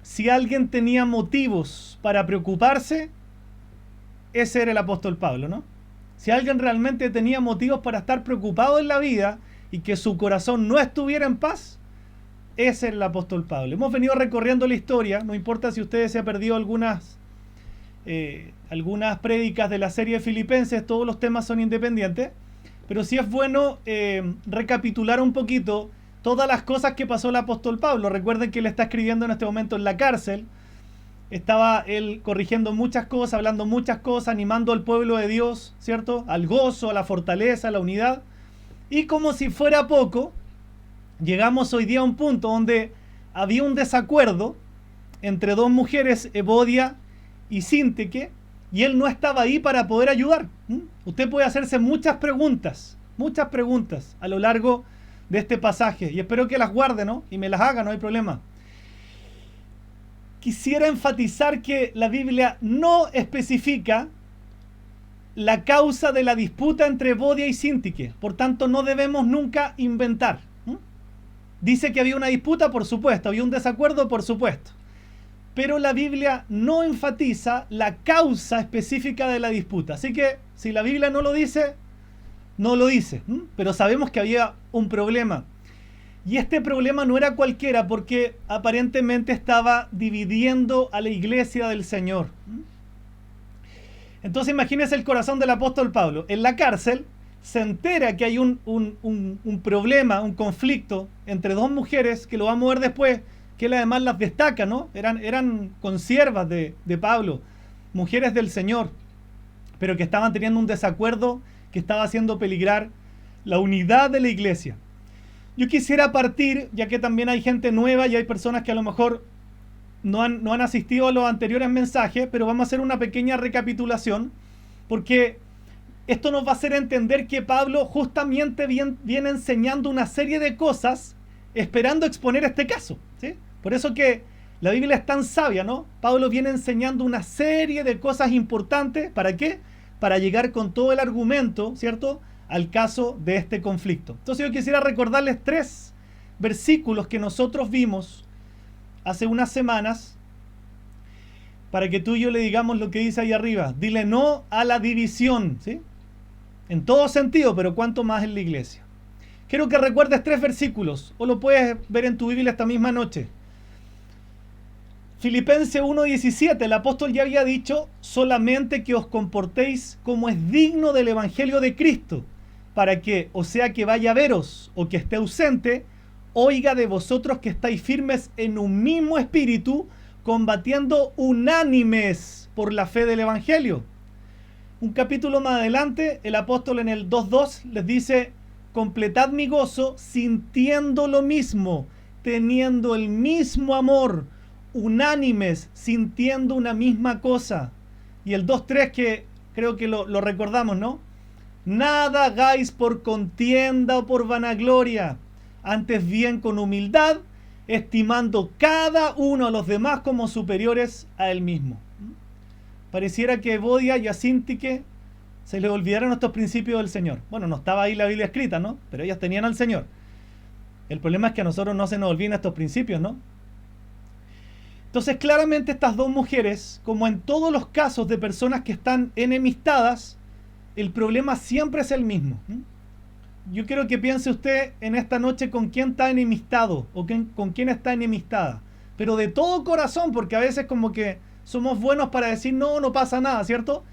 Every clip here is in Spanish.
Si alguien tenía motivos para preocuparse, ese era el apóstol Pablo, ¿no? Si alguien realmente tenía motivos para estar preocupado en la vida y que su corazón no estuviera en paz, ese era el apóstol Pablo. Hemos venido recorriendo la historia, no importa si ustedes se han perdido algunas prédicas de la serie de Filipenses, todos los temas son independientes, pero sí es bueno recapitular un poquito todas las cosas que pasó el apóstol Pablo. Recuerden que él está escribiendo en este momento en la cárcel. Estaba él corrigiendo muchas cosas, hablando muchas cosas, animando al pueblo de Dios, ¿cierto? Al gozo, a la fortaleza, a la unidad. Y como si fuera poco, llegamos hoy día a un punto donde había un desacuerdo entre dos mujeres, Evodia y Síntique, y él no estaba ahí para poder ayudar. Usted puede hacerse muchas preguntas a lo largo de este pasaje, y espero que las guarde, ¿no? Y me las haga, no hay problema. Quisiera enfatizar que la Biblia no especifica la causa de la disputa entre Evodia y Síntique, por tanto no debemos nunca inventar. Dice que había una disputa, por supuesto, había un desacuerdo, por supuesto, pero la Biblia no enfatiza la causa específica de la disputa. Así que si la Biblia no lo dice, no lo dice, pero sabemos que había un problema. Y este problema no era cualquiera, porque aparentemente estaba dividiendo a la iglesia del Señor. Entonces imagínense el corazón del apóstol Pablo. En la cárcel se entera que hay un problema, un conflicto entre dos mujeres, que lo vamos a ver después, que él además las destaca, ¿no? Eran consiervas de Pablo, mujeres del Señor, pero que estaban teniendo un desacuerdo que estaba haciendo peligrar la unidad de la iglesia. Yo quisiera partir, ya que también hay gente nueva y hay personas que a lo mejor no han asistido a los anteriores mensajes, pero vamos a hacer una pequeña recapitulación, porque esto nos va a hacer entender que Pablo justamente viene enseñando una serie de cosas esperando exponer este caso, ¿sí? Por eso que la Biblia es tan sabia, ¿no? Pablo viene enseñando una serie de cosas importantes. ¿Para qué? Para llegar con todo el argumento, ¿cierto?, al caso de este conflicto. Entonces yo quisiera recordarles 3 versículos que nosotros vimos hace unas semanas, para que tú y yo le digamos lo que dice ahí arriba. Dile no a la división, ¿sí? En todo sentido, pero cuánto más en la iglesia. Quiero que recuerdes 3 versículos, o lo puedes ver en tu Biblia esta misma noche. Filipenses 1:17, el apóstol ya había dicho: solamente que os comportéis como es digno del evangelio de Cristo, para que, o sea que vaya a veros o que esté ausente, oiga de vosotros que estáis firmes en un mismo espíritu, combatiendo unánimes por la fe del evangelio. Un capítulo más adelante, el apóstol en el 2:2 les dice: completad mi gozo sintiendo lo mismo, teniendo el mismo amor, unánimes, sintiendo una misma cosa. Y el 2:3, que creo que lo recordamos, ¿no? Nada hagáis por contienda o por vanagloria, antes bien con humildad, estimando cada uno a los demás como superiores a él mismo. Pareciera que Evodia y a Síntique se les olvidaron estos principios del Señor. Bueno, no estaba ahí la Biblia escrita, ¿no? Pero ellas tenían al Señor. El problema es que a nosotros no se nos olviden estos principios, ¿no? Entonces, claramente estas dos mujeres, como en todos los casos de personas que están enemistadas, el problema siempre es el mismo. Yo quiero que piense usted en esta noche con quién está enemistado o con quién está enemistada. Pero de todo corazón, porque a veces como que somos buenos para decir no pasa nada, ¿cierto?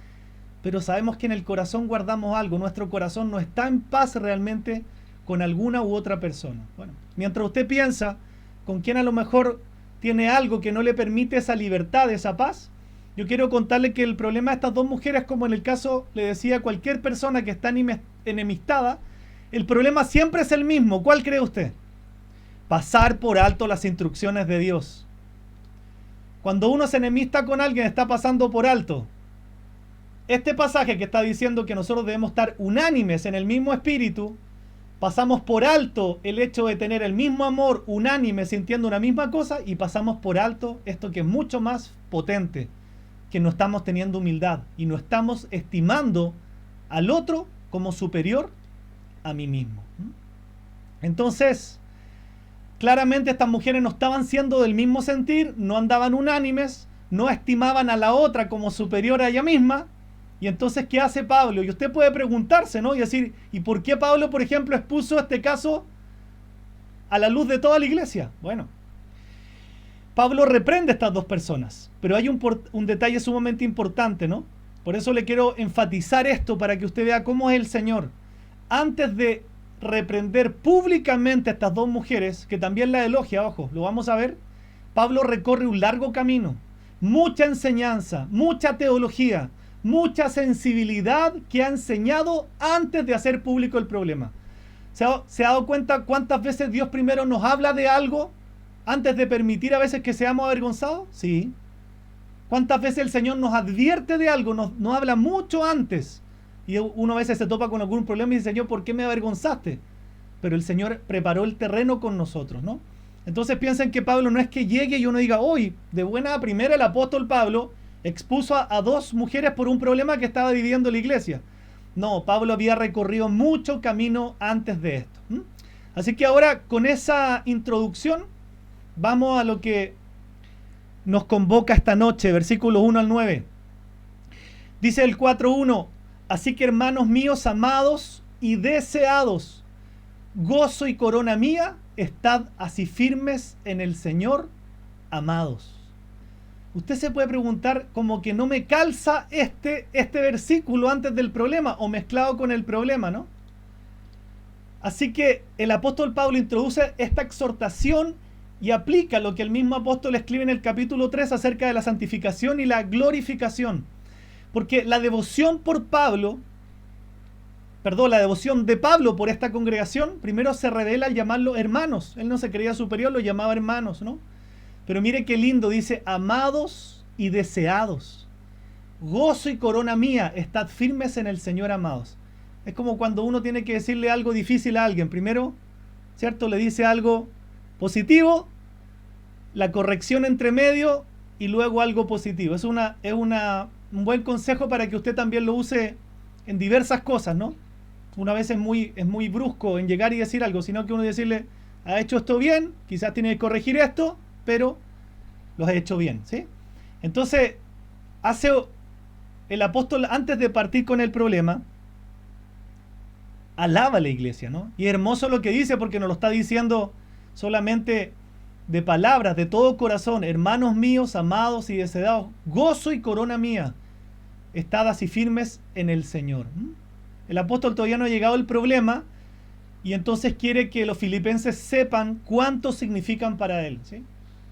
Pero sabemos que en el corazón guardamos algo. Nuestro corazón no está en paz realmente con alguna u otra persona. Bueno, mientras usted piensa con quién a lo mejor tiene algo que no le permite esa libertad, esa paz, yo quiero contarle que el problema de estas dos mujeres, como en el caso, le decía, cualquier persona que está enemistada, el problema siempre es el mismo. ¿Cuál cree usted? Pasar por alto las instrucciones de Dios. Cuando uno se enemista con alguien, está pasando por alto este pasaje que está diciendo que nosotros debemos estar unánimes en el mismo espíritu. Pasamos por alto el hecho de tener el mismo amor, unánime, sintiendo una misma cosa, y pasamos por alto esto que es mucho más potente, que no estamos teniendo humildad y no estamos estimando al otro como superior a mí mismo. Entonces, Claramente estas mujeres no estaban siendo del mismo sentir, no andaban unánimes, no estimaban a la otra como superior a ella misma. Y entonces, ¿qué hace Pablo? Y usted puede preguntarse, ¿no? Y decir, ¿y por qué Pablo, por ejemplo, expuso este caso a la luz de toda la iglesia? Bueno, Pablo reprende a estas dos personas, pero hay un detalle sumamente importante, ¿no? Por eso le quiero enfatizar esto para que usted vea cómo es el Señor. Antes de reprender públicamente a estas dos mujeres, que también la elogia, ojo, lo vamos a ver, Pablo recorre un largo camino, mucha enseñanza, mucha teología, mucha sensibilidad que ha enseñado antes de hacer público el problema. ¿Se ha dado cuenta cuántas veces Dios primero nos habla de algo antes de permitir a veces que seamos avergonzados? Sí. ¿Cuántas veces el Señor nos advierte de algo, nos habla mucho antes? Y uno a veces se topa con algún problema y dice, Señor, ¿por qué me avergonzaste? Pero el Señor preparó el terreno con nosotros, ¿no? Entonces piensen que Pablo no es que llegue y uno diga, hoy, de buena primera el apóstol Pablo expuso a dos mujeres por un problema que estaba dividiendo la iglesia. No, Pablo había recorrido mucho camino antes de esto. Así que ahora, con esa introducción, vamos a lo que nos convoca esta noche, versículos 1 al 9. Dice el 4:1, así que hermanos míos, amados y deseados, gozo y corona mía, estad así firmes en el Señor, amados. Usted se puede preguntar, como que no me calza este versículo antes del problema, o mezclado con el problema, ¿no? Así que el apóstol Pablo introduce esta exhortación y aplica lo que el mismo apóstol escribe en el capítulo 3 acerca de la santificación y la glorificación. Porque la devoción de Pablo por esta congregación, primero se revela al llamarlo hermanos. Él no se creía superior, lo llamaba hermanos, ¿no? Pero mire qué lindo, dice, amados y deseados, gozo y corona mía, estad firmes en el Señor, amados. Es como cuando uno tiene que decirle algo difícil a alguien. Primero, ¿cierto? Le dice algo positivo, la corrección entre medio y luego algo positivo. Es un buen consejo para que usted también lo use en diversas cosas, ¿no? Una vez es muy brusco en llegar y decir algo, sino que uno decirle, ha hecho esto bien, quizás tiene que corregir esto, pero lo ha hecho bien, ¿sí? Entonces, hace el apóstol, antes de partir con el problema, alaba a la iglesia, ¿no? Y es hermoso lo que dice, porque nos lo está diciendo solamente de palabras, de todo corazón. Hermanos míos, amados y deseados, gozo y corona mía, estad así firmes en el Señor. El apóstol todavía no ha llegado al problema, y entonces quiere que los filipenses sepan cuánto significan para él, ¿sí?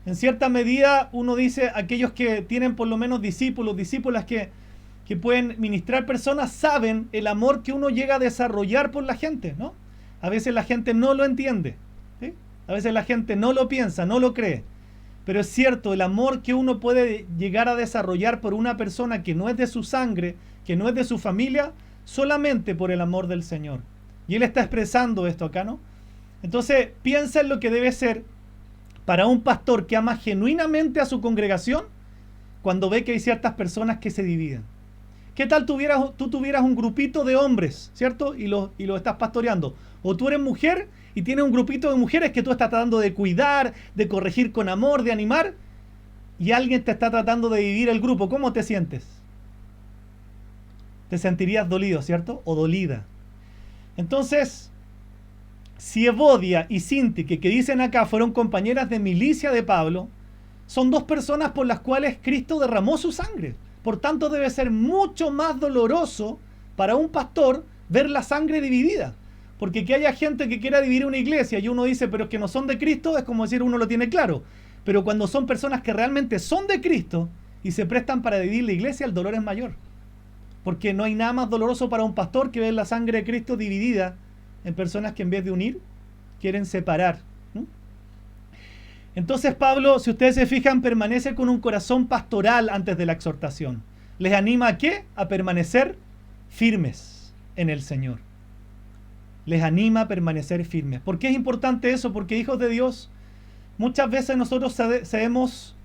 En cierta medida, uno dice, aquellos que tienen por lo menos discípulos, discípulas que pueden ministrar personas, saben el amor que uno llega a desarrollar por la gente, ¿no? A veces la gente no lo entiende, ¿sí? A veces la gente no lo piensa, no lo cree. Pero es cierto, el amor que uno puede llegar a desarrollar por una persona que no es de su sangre, que no es de su familia, solamente por el amor del Señor. Y él está expresando esto acá, ¿no? Entonces, piensa en lo que debe ser para un pastor que ama genuinamente a su congregación cuando ve que hay ciertas personas que se dividen. ¿Qué tal tú tuvieras un grupito de hombres, ¿cierto? Y lo estás pastoreando. O tú eres mujer y tienes un grupito de mujeres que tú estás tratando de cuidar, de corregir con amor, de animar, y alguien te está tratando de dividir el grupo. ¿Cómo te sientes? Te sentirías dolido, ¿cierto? O dolida. Entonces, si Evodia y Síntique, que dicen acá, fueron compañeras de milicia de Pablo, son dos personas por las cuales Cristo derramó su sangre. Por tanto, debe ser mucho más doloroso para un pastor ver la sangre dividida. Porque que haya gente que quiera dividir una iglesia y uno dice, pero es que no son de Cristo, es como decir, uno lo tiene claro. Pero cuando son personas que realmente son de Cristo y se prestan para dividir la iglesia, el dolor es mayor. Porque no hay nada más doloroso para un pastor que ver la sangre de Cristo dividida en personas que en vez de unir, quieren separar. Entonces Pablo, si ustedes se fijan, permanece con un corazón pastoral antes de la exhortación. ¿Les anima a qué? A permanecer firmes en el Señor. Les anima a permanecer firmes. ¿Por qué es importante eso? Porque, hijos de Dios, muchas veces nosotros cedemos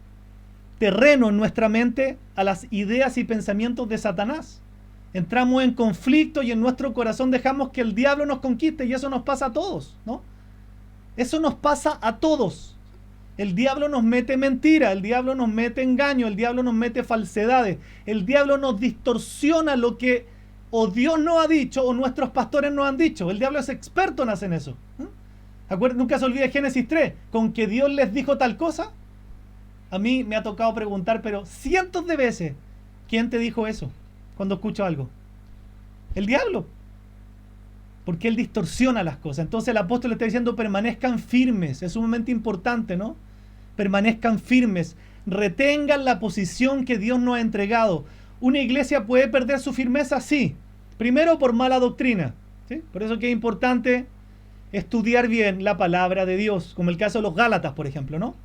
terreno en nuestra mente a las ideas y pensamientos de Satanás. Entramos en conflicto y en nuestro corazón dejamos que el diablo nos conquiste, y eso nos pasa a todos, ¿no? Eso nos pasa a todos. El diablo nos mete mentira, el diablo nos mete engaño, el diablo nos mete falsedades, el diablo nos distorsiona lo que o Dios nos ha dicho o nuestros pastores nos han dicho. El diablo es experto en hacer eso. Nunca se olvide Génesis 3, con que Dios les dijo tal cosa. A mí me ha tocado preguntar, pero cientos de veces, ¿quién te dijo eso cuando escucho algo? El diablo. Porque él distorsiona las cosas. Entonces el apóstol le está diciendo, permanezcan firmes. Es sumamente importante, ¿no? Permanezcan firmes. Retengan la posición que Dios nos ha entregado. ¿Una iglesia puede perder su firmeza? Sí. Primero por mala doctrina, ¿sí? Por eso que es importante estudiar bien la palabra de Dios, como el caso de los Gálatas, por ejemplo, ¿no?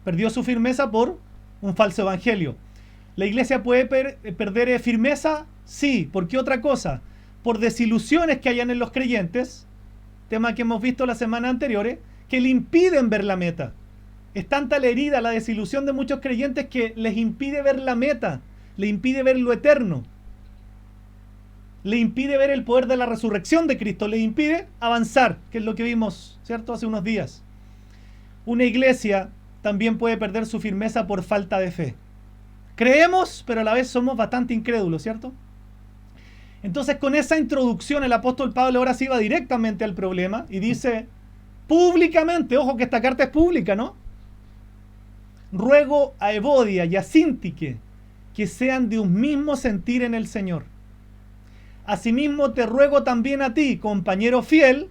Perdió su firmeza por un falso evangelio. ¿La iglesia puede perder firmeza? Sí. ¿Por qué otra cosa? Por desilusiones que hayan en los creyentes, tema que hemos visto las semanas anteriores, que le impiden ver la meta. Es tanta la herida, la desilusión de muchos creyentes que les impide ver la meta, le impide ver lo eterno, le impide ver el poder de la resurrección de Cristo, le impide avanzar, que es lo que vimos, ¿cierto?, hace unos días. Una iglesia también puede perder su firmeza por falta de fe. Creemos, pero a la vez somos bastante incrédulos, ¿cierto? Entonces, con esa introducción, el apóstol Pablo ahora sí va directamente al problema y dice públicamente, ojo que esta carta es pública, ¿no? Ruego a Evodia y a Síntique que sean de un mismo sentir en el Señor. Asimismo te ruego también a ti, compañero fiel,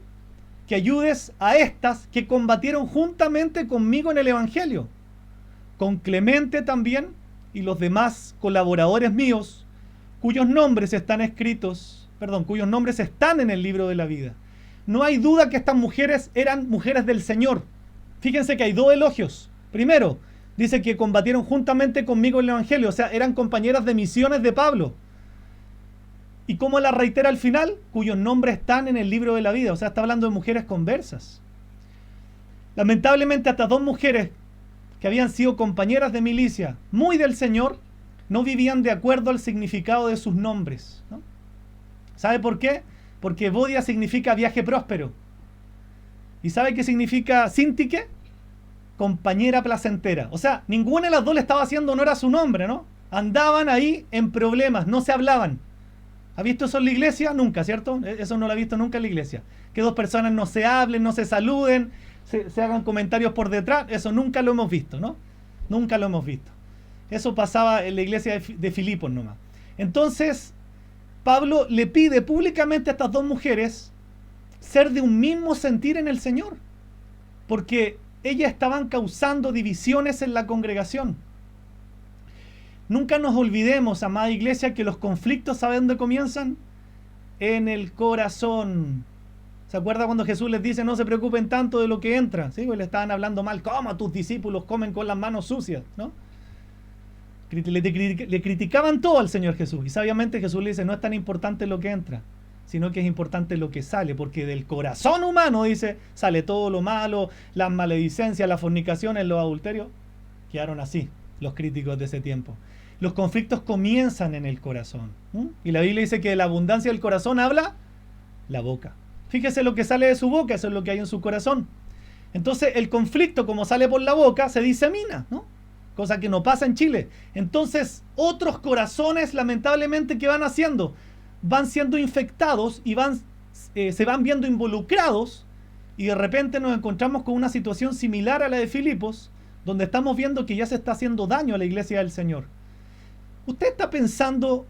que ayudes a estas que combatieron juntamente conmigo en el Evangelio, con Clemente también y los demás colaboradores míos, cuyos nombres están en el libro de la vida. No hay duda que estas mujeres eran mujeres del Señor. Fíjense que hay dos elogios. Primero, dice que combatieron juntamente conmigo en el Evangelio, o sea, eran compañeras de misiones de Pablo. Y como la reitera al final, cuyos nombres están en el libro de la vida, o sea, está hablando de mujeres conversas. Lamentablemente, estas dos mujeres que habían sido compañeras de milicia, muy del Señor, no vivían de acuerdo al significado de sus nombres, ¿no? ¿Sabe por qué? Porque Evodia significa viaje próspero. ¿Y sabe qué significa Síntique? Compañera placentera. O sea, ninguna de las dos le estaba haciendo honor a su nombre, ¿no? Andaban ahí en problemas, no se hablaban. ¿Ha visto eso en la iglesia? Nunca, ¿cierto? Eso no lo ha visto nunca en la iglesia. Que dos personas no se hablen, no se saluden, se hagan comentarios por detrás. Eso nunca lo hemos visto, ¿no? Nunca lo hemos visto. Eso pasaba en la iglesia de Filipos nomás. Entonces, Pablo le pide públicamente a estas dos mujeres ser de un mismo sentir en el Señor, porque ellas estaban causando divisiones en la congregación. Nunca nos olvidemos, amada iglesia, que los conflictos, ¿saben dónde comienzan? En el corazón. ¿Se acuerda cuando Jesús les dice no se preocupen tanto de lo que entra? ¿Sí? Pues le estaban hablando mal. ¿Cómo tus discípulos comen con las manos sucias? ¿No? Le criticaban todo al Señor Jesús. Y sabiamente Jesús le dice, no es tan importante lo que entra, sino que es importante lo que sale, porque del corazón humano, dice, sale todo lo malo, las maledicencias, las fornicaciones, los adulterios. Quedaron así los críticos de ese tiempo. Los conflictos comienzan en el corazón. Y la Biblia dice que de la abundancia del corazón habla la boca. Fíjese lo que sale de su boca, eso es lo que hay en su corazón. Entonces el conflicto, como sale por la boca, se disemina, ¿no? Cosa que no pasa en Chile. Entonces otros corazones, lamentablemente, ¿qué van haciendo? Van siendo infectados y se van viendo involucrados, y de repente nos encontramos con una situación similar a la de Filipos, donde estamos viendo que ya se está haciendo daño a la iglesia del Señor. ¿Usted está pensando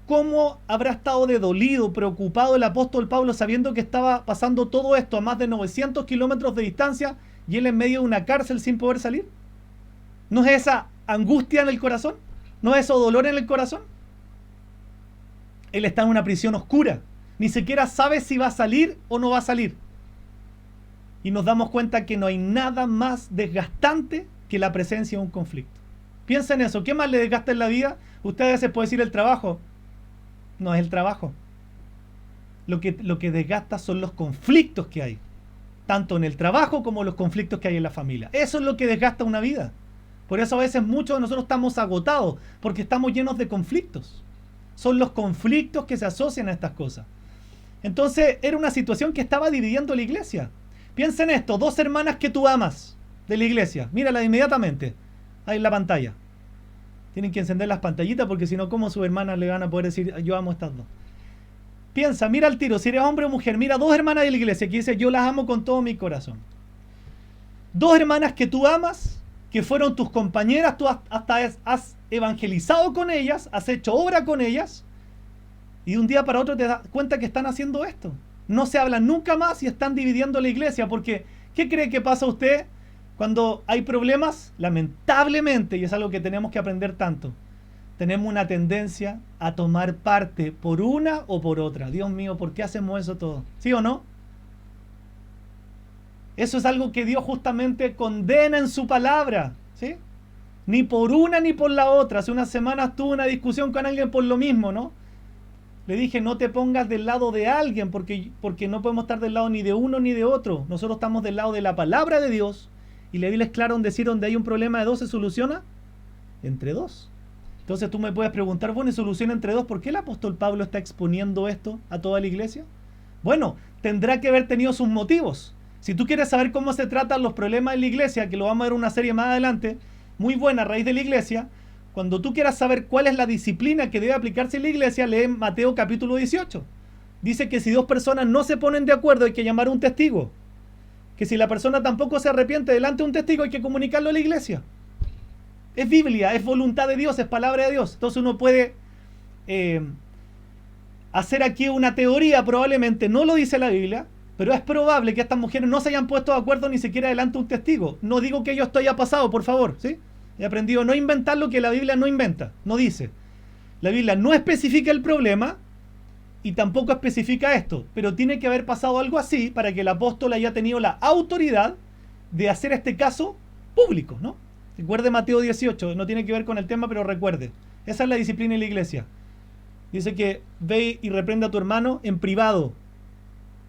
cómo habrá estado de dolido, preocupado el apóstol Pablo sabiendo que estaba pasando todo esto a más de 900 kilómetros de distancia y él en medio de una cárcel sin poder salir? ¿No es esa angustia en el corazón? ¿No es ese dolor en el corazón? Él está en una prisión oscura. Ni siquiera sabe si va a salir o no va a salir. Y nos damos cuenta que no hay nada más desgastante que la presencia de un conflicto. Piensa en eso. ¿Qué más le desgasta en la vida? Usted a veces puede decir el trabajo. No es el trabajo. Lo que desgasta son los conflictos que hay. Tanto en el trabajo como los conflictos que hay en la familia. Eso es lo que desgasta una vida. Por eso a veces muchos de nosotros estamos agotados, porque estamos llenos de conflictos. Son los conflictos que se asocian a estas cosas. Entonces era una situación que estaba dividiendo la iglesia. Piensa en esto, 2 hermanas que tú amas de la iglesia. Mírala inmediatamente, ahí en la pantalla. Tienen que encender las pantallitas porque si no, ¿cómo sus hermanas le van a poder decir yo amo a estas dos? Piensa, mira al tiro, si eres hombre o mujer, mira 2 hermanas de la iglesia que dice yo las amo con todo mi corazón. 2 hermanas que tú amas, que fueron tus compañeras, tú hasta has evangelizado con ellas, has hecho obra con ellas, y de un día para otro te das cuenta que están haciendo esto. No se hablan nunca más y están dividiendo la iglesia, porque ¿qué cree que pasa usted cuando hay problemas? Lamentablemente, y es algo que tenemos que aprender tanto, tenemos una tendencia a tomar parte por una o por otra. Dios mío, ¿por qué hacemos eso todo? ¿Sí o no? Eso es algo que Dios justamente condena en su palabra, ¿sí? Ni por una ni por la otra. Hace unas semanas tuve una discusión con alguien por lo mismo, ¿no? Le dije, no te pongas del lado de alguien porque no podemos estar del lado ni de uno ni de otro. Nosotros estamos del lado de la palabra de Dios. Y la Biblia es clara en decir donde hay un problema de 2 se soluciona entre 2. Entonces tú me puedes preguntar, bueno, ¿y solución entre 2? ¿Por qué el apóstol Pablo está exponiendo esto a toda la iglesia? Bueno, tendrá que haber tenido sus motivos. Si tú quieres saber cómo se tratan los problemas en la iglesia, que lo vamos a ver en una serie más adelante, muy buena a raíz de la iglesia, cuando tú quieras saber cuál es la disciplina que debe aplicarse en la iglesia, lee Mateo capítulo 18. Dice que si 2 personas no se ponen de acuerdo hay que llamar a un testigo. Que si la persona tampoco se arrepiente delante de un testigo hay que comunicarlo a la iglesia. Es Biblia, es voluntad de Dios, es palabra de Dios. Entonces uno puede hacer aquí una teoría, probablemente no lo dice la Biblia, pero es probable que estas mujeres no se hayan puesto de acuerdo ni siquiera delante de un testigo. No digo que esto haya pasado, por favor, ¿sí? He aprendido a no inventar lo que la Biblia no inventa, no dice. La Biblia no especifica el problema y tampoco especifica esto, pero tiene que haber pasado algo así para que el apóstol haya tenido la autoridad de hacer este caso público, ¿no? Recuerde Mateo 18, no tiene que ver con el tema, pero recuerde. Esa es la disciplina en la iglesia. Dice que ve y reprende a tu hermano en privado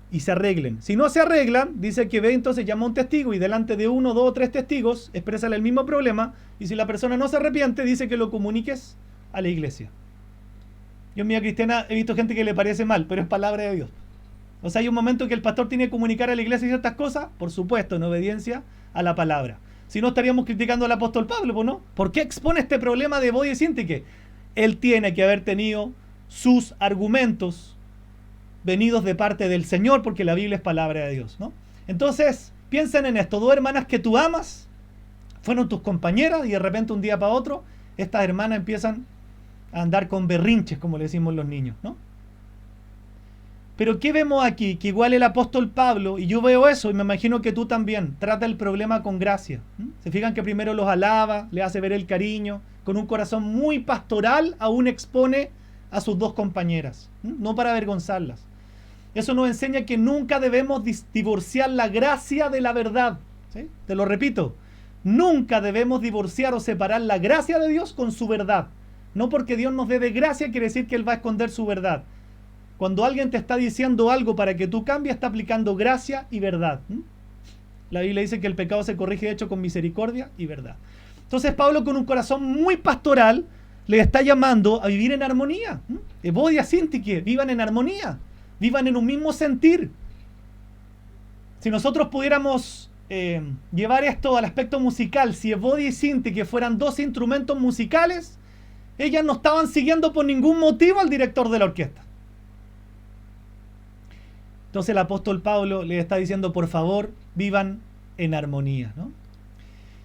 y se arreglen. Si no se arreglan, dice que ve, entonces llama a un testigo y delante de 1, 2 o 3 testigos exprésale el mismo problema y si la persona no se arrepiente, dice que lo comuniques a la iglesia. Yo en mi vida cristiana he visto gente que le parece mal, pero es palabra de Dios. O sea, hay un momento que el pastor tiene que comunicar a la iglesia ciertas cosas, por supuesto, en obediencia a la palabra. Si no, estaríamos criticando al apóstol Pablo, ¿no? ¿Por qué expone este problema de Bode y Sintique? Él tiene que haber tenido sus argumentos venidos de parte del Señor, porque la Biblia es palabra de Dios, ¿no? Entonces, piensen en esto, 2 hermanas que tú amas, fueron tus compañeras, y de repente un día para otro, estas hermanas empiezan a andar con berrinches, como le decimos los niños, ¿no? Pero ¿qué vemos aquí? Que igual el apóstol Pablo, y yo veo eso, y me imagino que tú también, trata el problema con gracia. Se fijan que primero los alaba, le hace ver el cariño, con un corazón muy pastoral, aún expone a sus 2 compañeras, no para avergonzarlas. Eso nos enseña que nunca debemos divorciar la gracia de la verdad, ¿sí? Te lo repito, nunca debemos divorciar o separar la gracia de Dios con su verdad. No porque Dios nos dé de gracia quiere decir que Él va a esconder su verdad. Cuando alguien te está diciendo algo para que tú cambies, está aplicando gracia y verdad. La Biblia dice que el pecado se corrige de hecho con misericordia y verdad. Entonces Pablo, con un corazón muy pastoral, le está llamando a vivir en armonía. Bode y Sintique, vivan en armonía, vivan en un mismo sentir. Si nosotros pudiéramos llevar esto al aspecto musical, si Bode y Sintique fueran 2 instrumentos musicales, ellas no estaban siguiendo por ningún motivo al director de la orquesta. Entonces el apóstol Pablo le está diciendo, por favor, vivan en armonía, ¿no?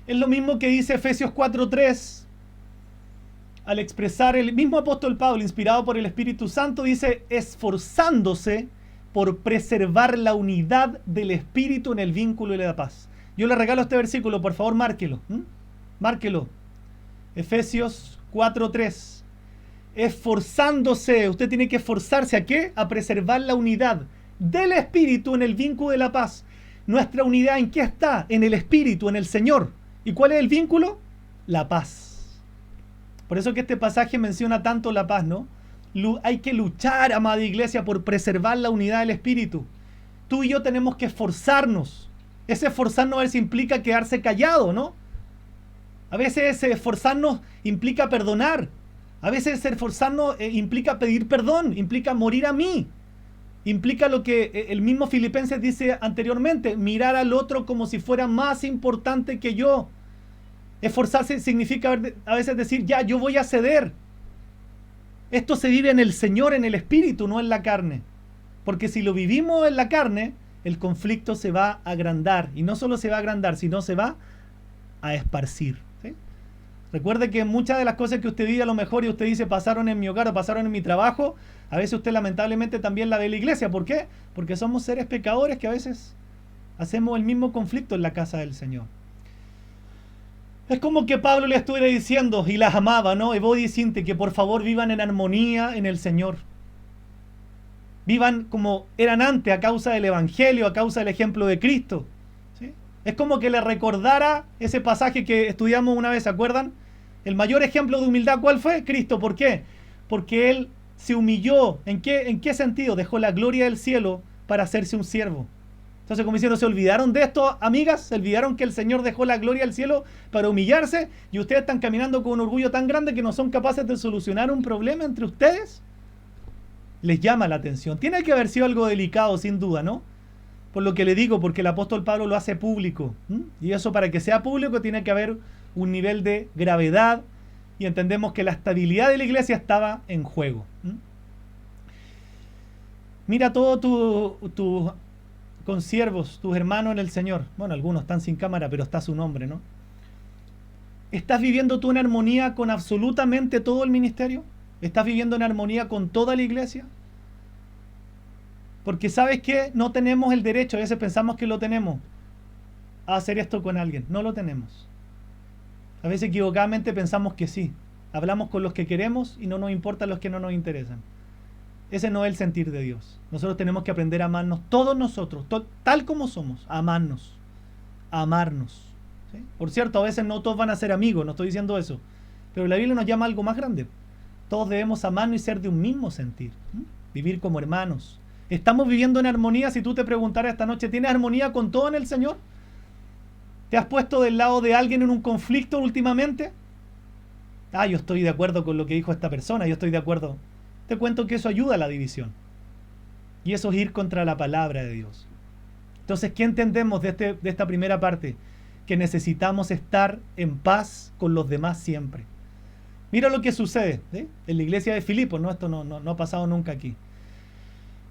Es lo mismo que dice Efesios 4:3. Al expresar el mismo apóstol Pablo, inspirado por el Espíritu Santo, dice, esforzándose por preservar la unidad del Espíritu en el vínculo y la paz. Yo le regalo este versículo, por favor, márquelo. Márquelo. Efesios 4:3. Esforzándose, usted tiene que esforzarse, ¿a qué? A preservar la unidad del Espíritu en el vínculo de la paz. Nuestra unidad, ¿en qué está? En el Espíritu, en el Señor. ¿Y cuál es el vínculo? La paz. Por eso que este pasaje menciona tanto la paz, ¿no? Hay que luchar, amada iglesia, por preservar la unidad del Espíritu. Tú y yo tenemos que esforzarnos. Ese esforzarnos a veces implica quedarse callado, ¿no? A veces esforzarnos implica perdonar. A veces esforzarnos implica pedir perdón, implica morir a mí. implica lo que el mismo Filipenses dice anteriormente, mirar al otro como si fuera más importante que yo. Esforzarse significa a veces decir, ya, yo voy a ceder. Esto se vive en el Señor, en el Espíritu, no en la carne. Porque si lo vivimos en la carne, el conflicto se va a agrandar. Y no solo se va a agrandar, sino se va a esparcir. ¿Sí? Recuerde que muchas de las cosas que usted vive a lo mejor y usted dice pasaron en mi hogar o pasaron en mi trabajo, a veces usted lamentablemente también la ve en la iglesia. ¿Por qué? Porque somos seres pecadores que a veces hacemos el mismo conflicto en la casa del Señor. Es como que Pablo le estuviera diciendo, y las amaba, ¿no? Y vos decís que por favor vivan en armonía en el Señor. Vivan como eran antes a causa del Evangelio, a causa del ejemplo de Cristo. ¿Sí? Es como que le recordara ese pasaje que estudiamos una vez, ¿se acuerdan? El mayor ejemplo de humildad, ¿cuál fue? Cristo. ¿Por qué? Porque Él se humilló. ¿En qué sentido? Dejó la gloria del cielo para hacerse un siervo. Entonces, como diciendo, ¿se olvidaron de esto, amigas? ¿Se olvidaron que el Señor dejó la gloria del cielo para humillarse? ¿Y ustedes están caminando con un orgullo tan grande que no son capaces de solucionar un problema entre ustedes? Les llama la atención. Tiene que haber sido algo delicado, sin duda, ¿no? Por lo que le digo, porque el apóstol Pablo lo hace público. Y eso, para que sea público, tiene que haber un nivel de gravedad. Y entendemos que la estabilidad de la iglesia estaba en juego. Mira todo tu consiervos, tus hermanos en el Señor. Bueno, algunos están sin cámara, pero está su nombre, ¿no? ¿Estás viviendo tú en armonía con absolutamente todo el ministerio? ¿Estás viviendo en armonía con toda la iglesia? Porque ¿sabes qué? No tenemos el derecho, a veces pensamos que lo tenemos, a hacer esto con alguien. No lo tenemos. A veces equivocadamente pensamos que sí. Hablamos con los que queremos y no nos importan los que no nos interesan. Ese no es el sentir de Dios. Nosotros tenemos que aprender a amarnos, todos nosotros, tal como somos, a amarnos, a amarnos. ¿Sí? Por cierto, a veces no todos van a ser amigos, no estoy diciendo eso, pero la Biblia nos llama a algo más grande. Todos debemos amarnos y ser de un mismo sentir, vivir como hermanos. ¿Estamos viviendo en armonía? Si tú te preguntaras esta noche, ¿tienes armonía con todo en el Señor? ¿Te has puesto del lado de alguien en un conflicto últimamente? Yo estoy de acuerdo con lo que dijo esta persona, yo estoy de acuerdo. Te cuento que eso ayuda a la división. Y eso es ir contra la palabra de Dios. Entonces, ¿qué entendemos de esta primera parte? Que necesitamos estar en paz con los demás siempre. Mira lo que sucede, ¿sí? En la iglesia de Filipos, ¿no? Esto no ha pasado nunca aquí.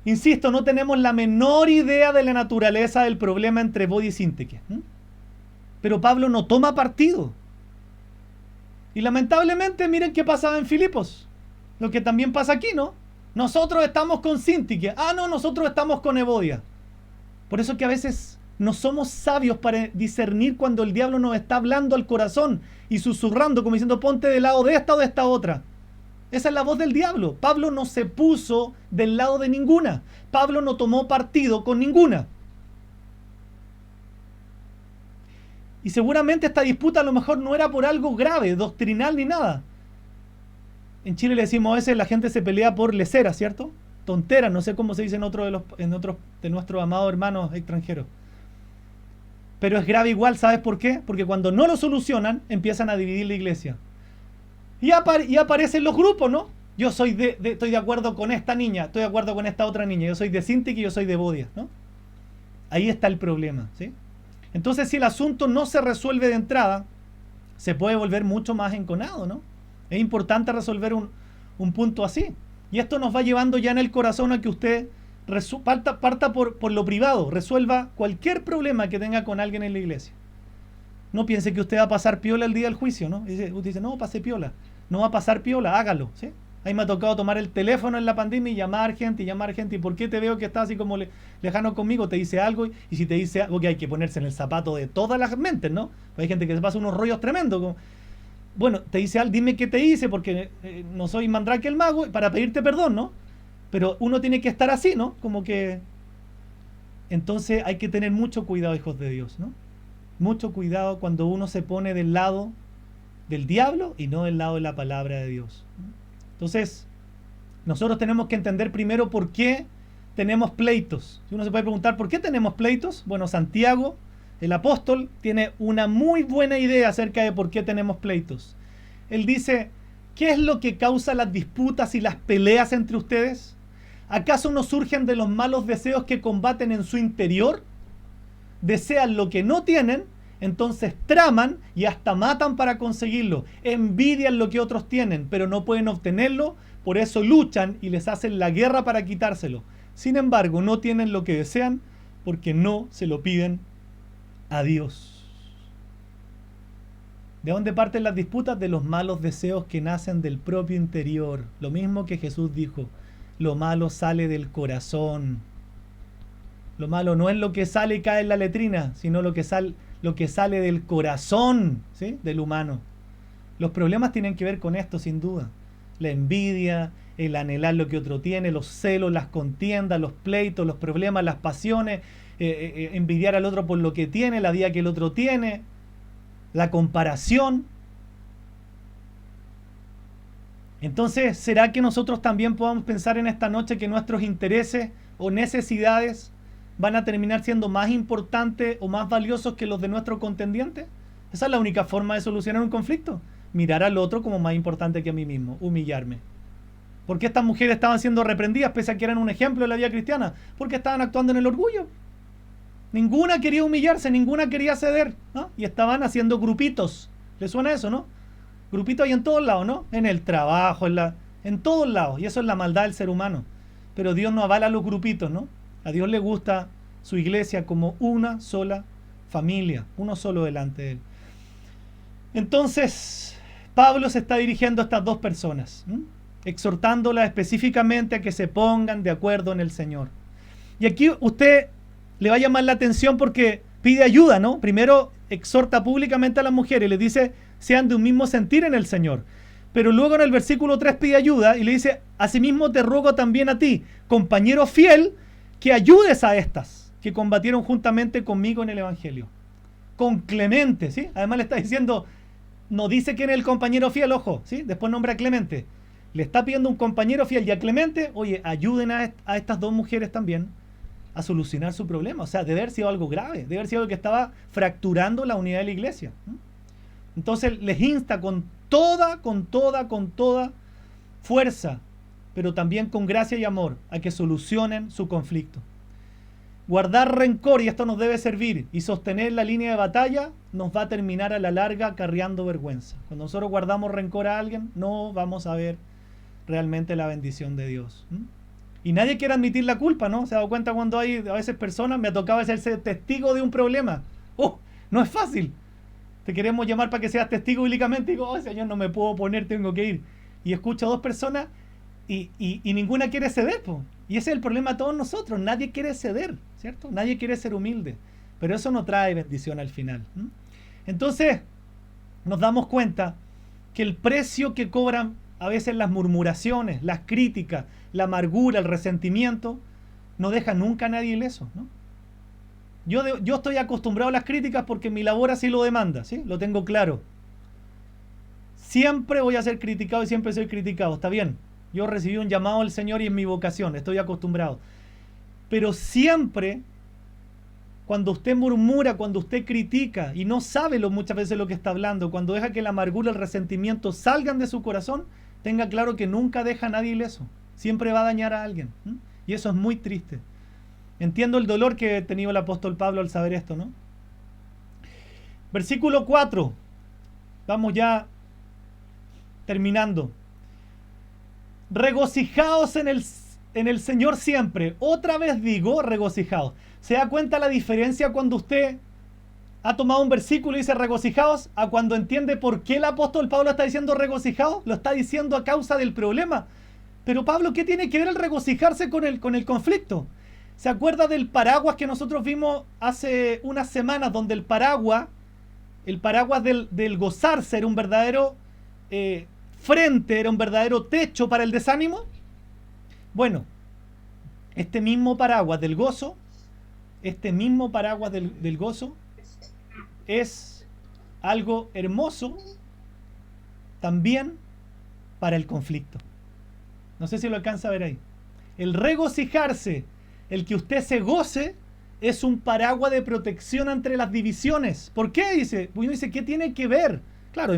Insisto, no tenemos la menor idea de la naturaleza del problema entre Bodia y Síntique. Pero Pablo no toma partido. Y lamentablemente, miren qué pasaba en Filipos. Lo que también pasa aquí, ¿no? Nosotros estamos con Síntique. No, nosotros estamos con Evodia. Por eso que a veces no somos sabios para discernir cuando el diablo nos está hablando al corazón y susurrando, como diciendo, ponte del lado de esta o de esta otra. Esa es la voz del diablo. Pablo no se puso del lado de ninguna. Pablo no tomó partido con ninguna. Y seguramente esta disputa a lo mejor no era por algo grave, doctrinal ni nada. En Chile le decimos a veces la gente se pelea por lesera, ¿cierto? Tontera, no sé cómo se dice en otros de nuestros amados hermanos extranjeros. Pero es grave igual, ¿sabes por qué? Porque cuando no lo solucionan, empiezan a dividir la iglesia. Y aparecen los grupos, ¿no? Yo estoy de acuerdo con esta niña, estoy de acuerdo con esta otra niña, yo soy de Síntique y yo soy de Bodia, ¿no? Ahí está el problema, ¿sí? Entonces, si el asunto no se resuelve de entrada, se puede volver mucho más enconado, ¿no? Es importante resolver un punto así. Y esto nos va llevando ya en el corazón a que usted parta por lo privado, resuelva cualquier problema que tenga con alguien en la iglesia. No piense que usted va a pasar piola el día del juicio, ¿no? Usted dice, no, pase piola. No va a pasar piola, hágalo, ¿sí? Ahí me ha tocado tomar el teléfono en la pandemia y llamar gente. ¿Y por qué te veo que estás así como lejano conmigo? Te dice algo y si te dice algo que hay que ponerse en el zapato de todas las mentes, ¿no? Hay gente que se pasa unos rollos tremendos. Como, bueno, te dice algo, dime qué te hice porque no soy Mandrake el mago para pedirte perdón, ¿no? Pero uno tiene que estar así, ¿no? Como que... Entonces hay que tener mucho cuidado, hijos de Dios, ¿no? Mucho cuidado cuando uno se pone del lado del diablo y no del lado de la palabra de Dios. Entonces, nosotros tenemos que entender primero por qué tenemos pleitos. Si uno se puede preguntar, ¿por qué tenemos pleitos? Bueno, Santiago, el apóstol, tiene una muy buena idea acerca de por qué tenemos pleitos. Él dice, ¿qué es lo que causa las disputas y las peleas entre ustedes? ¿Acaso no surgen de los malos deseos que combaten en su interior? Desean lo que no tienen, entonces traman y hasta matan para conseguirlo. Envidian lo que otros tienen, pero no pueden obtenerlo, por eso luchan y les hacen la guerra para quitárselo. Sin embargo, no tienen lo que desean porque no se lo piden a Dios. ¿De dónde parten las disputas? De los malos deseos que nacen del propio interior. Lo mismo que Jesús dijo, lo malo sale del corazón. Lo malo no es lo que sale y cae en la letrina, sino lo que sale del corazón, ¿sí?, del humano. Los problemas tienen que ver con esto, sin duda. La envidia, el anhelar lo que otro tiene, los celos, las contiendas, los pleitos, los problemas, las pasiones, envidiar al otro por lo que tiene, la vida que el otro tiene, la comparación. Entonces, ¿será que nosotros también podamos pensar en esta noche que nuestros intereses o necesidades van a terminar siendo más importantes o más valiosos que los de nuestro contendiente? Esa es la única forma de solucionar un conflicto. Mirar al otro como más importante que a mí mismo, humillarme. ¿Por qué estas mujeres estaban siendo reprendidas pese a que eran un ejemplo de la vida cristiana? Porque estaban actuando en el orgullo. Ninguna quería humillarse, ninguna quería ceder, ¿no? Y estaban haciendo grupitos. ¿Les suena eso, no? Grupitos hay en todos lados, ¿no? En el trabajo, en todos lados. Y eso es la maldad del ser humano. Pero Dios no avala los grupitos, ¿no? A Dios le gusta su iglesia como una sola familia, uno solo delante de Él. Entonces, Pablo se está dirigiendo a estas dos personas, exhortándolas específicamente a que se pongan de acuerdo en el Señor. Y aquí usted le va a llamar la atención porque pide ayuda, ¿no? Primero exhorta públicamente a las mujeres y les dice, sean de un mismo sentir en el Señor. Pero luego en el versículo 3 pide ayuda y le dice, asimismo te ruego también a ti, compañero fiel, que ayudes a estas que combatieron juntamente conmigo en el Evangelio. Con Clemente, ¿sí? Además le está diciendo, no dice quién es el compañero fiel, ojo, ¿sí? Después nombra a Clemente. Le está pidiendo un compañero fiel y a Clemente, oye, ayuden a estas dos mujeres también a solucionar su problema. O sea, debe haber sido algo grave, debe haber sido algo que estaba fracturando la unidad de la iglesia. Entonces les insta con toda fuerza, pero también con gracia y amor, a que solucionen su conflicto. Guardar rencor, y esto nos debe servir, y sostener la línea de batalla, nos va a terminar a la larga acarreando vergüenza. Cuando nosotros guardamos rencor a alguien, no vamos a ver realmente la bendición de Dios. Y nadie quiere admitir la culpa, ¿no? Se ha dado cuenta cuando hay a veces personas, me ha tocado ser testigo de un problema. No es fácil. Te queremos llamar para que seas testigo bíblicamente y digo, oh, Señor, no me puedo oponer, tengo que ir. Y escucho a dos personas y ninguna quiere ceder, po. Y ese es el problema de todos nosotros, nadie quiere ceder, ¿cierto? Nadie quiere ser humilde, pero eso no trae bendición al final. Entonces, nos damos cuenta que el precio que cobran a veces las murmuraciones, las críticas, la amargura, el resentimiento, no deja nunca a nadie ileso, ¿no? Yo estoy acostumbrado a las críticas porque mi labor así lo demanda, ¿sí? Lo tengo claro. Siempre voy a ser criticado y siempre soy criticado, está bien. Yo recibí un llamado del Señor y es mi vocación, estoy acostumbrado. Pero siempre, cuando usted murmura, cuando usted critica y no sabe muchas veces lo que está hablando, cuando deja que la amargura, el resentimiento salgan de su corazón, tenga claro que nunca deja a nadie ileso. Siempre va a dañar a alguien. Y eso es muy triste. Entiendo el dolor que ha tenido el apóstol Pablo al saber esto, ¿no? Versículo 4. Vamos ya terminando. Regocijaos en el Señor siempre. Otra vez digo, regocijaos. ¿Se da cuenta la diferencia cuando usted ha tomado un versículo y dice regocijaos a cuando entiende por qué el apóstol Pablo está diciendo regocijaos? Lo está diciendo a causa del problema. Pero Pablo, ¿qué tiene que ver el regocijarse con el conflicto? ¿Se acuerda del paraguas que nosotros vimos hace unas semanas, donde el paraguas del gozarse era un verdadero frente, era un verdadero techo para el desánimo? Bueno, este mismo paraguas del gozo, es algo hermoso también para el conflicto. No sé si lo alcanza a ver ahí. El regocijarse, el que usted se goce, es un paraguas de protección entre las divisiones. ¿Por qué? Uno dice, ¿qué tiene que ver? Claro,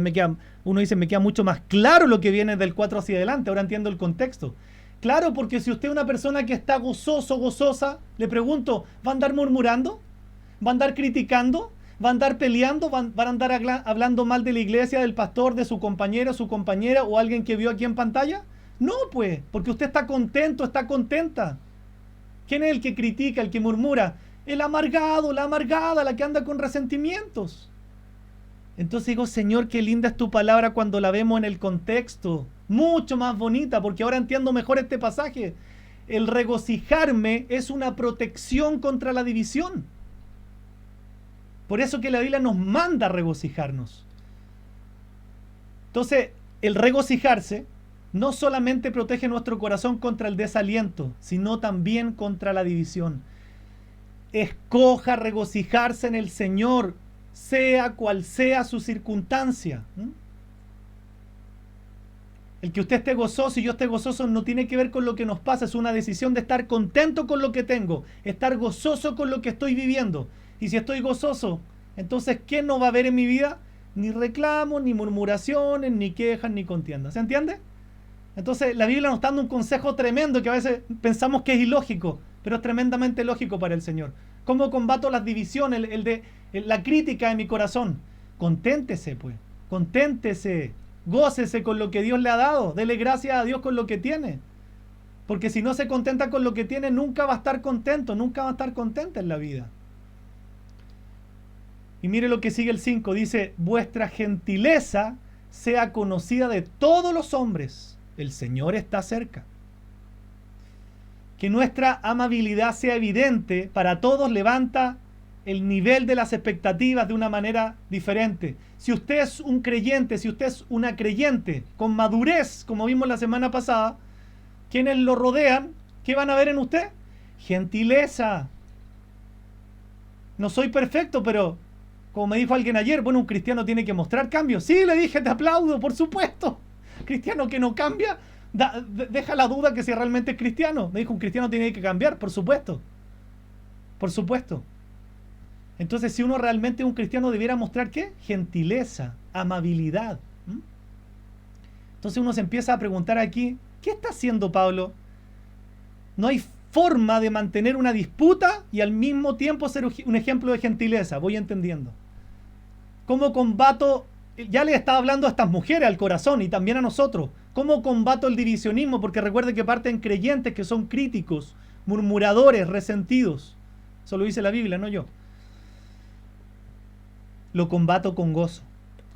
uno dice, me queda mucho más claro lo que viene del 4 hacia adelante, ahora entiendo el contexto. Claro, porque si usted es una persona que está gozoso, gozosa, le pregunto, ¿va a andar murmurando? ¿Va a andar criticando? ¿Va a andar peleando? ¿Va a andar hablando mal de la iglesia, del pastor, de su compañero, su compañera o alguien que vio aquí en pantalla? No, pues, porque usted está contento, está contenta. ¿Quién es el que critica, el que murmura? El amargado, la amargada, la que anda con resentimientos. Entonces digo, Señor, qué linda es tu palabra cuando la vemos en el contexto. Mucho más bonita, porque ahora entiendo mejor este pasaje. El regocijarme es una protección contra la división. Por eso que la Biblia nos manda a regocijarnos. Entonces, el regocijarse no solamente protege nuestro corazón contra el desaliento, sino también contra la división. Escoja regocijarse en el Señor, sea cual sea su circunstancia. El que usted esté gozoso y yo esté gozoso no tiene que ver con lo que nos pasa, es una decisión de estar contento con lo que tengo, estar gozoso con lo que estoy viviendo. Y si estoy gozoso, entonces ¿qué no va a haber en mi vida? Ni reclamos, ni murmuraciones, ni quejas, ni contiendas. ¿Se entiende? Entonces la Biblia nos está dando un consejo tremendo que a veces pensamos que es ilógico, pero es tremendamente lógico para el Señor. ¿Cómo combato las divisiones, la crítica de mi corazón? Conténtese, pues. Conténtese. Gócese con lo que Dios le ha dado. Dele gracias a Dios con lo que tiene. Porque si no se contenta con lo que tiene, nunca va a estar contento, nunca va a estar contenta en la vida. Y mire lo que sigue el 5. Dice, vuestra gentileza sea conocida de todos los hombres. El Señor está cerca. Que nuestra amabilidad sea evidente para todos levanta el nivel de las expectativas de una manera diferente. Si usted es un creyente, si usted es una creyente con madurez, como vimos la semana pasada, quienes lo rodean, ¿qué van a ver en usted? Gentileza. No soy perfecto, pero como me dijo alguien ayer, bueno, un cristiano tiene que mostrar cambios. Sí, le dije, te aplaudo, por supuesto. Cristiano que no cambia, deja la duda que si realmente es cristiano. Me dijo, un cristiano tiene que cambiar, por supuesto. Por supuesto. Entonces, si uno realmente es un cristiano, debiera mostrar ¿qué? Gentileza, amabilidad. Entonces uno se empieza a preguntar aquí, ¿qué está haciendo Pablo? No hay forma de mantener una disputa y al mismo tiempo ser un ejemplo de gentileza. Voy entendiendo. ¿Cómo combato? Ya le estaba hablando a estas mujeres, al corazón y también a nosotros. ¿Cómo combato el divisionismo? Porque recuerde que parten creyentes que son críticos, murmuradores, resentidos. Eso lo dice la Biblia, no yo. Lo combato con gozo.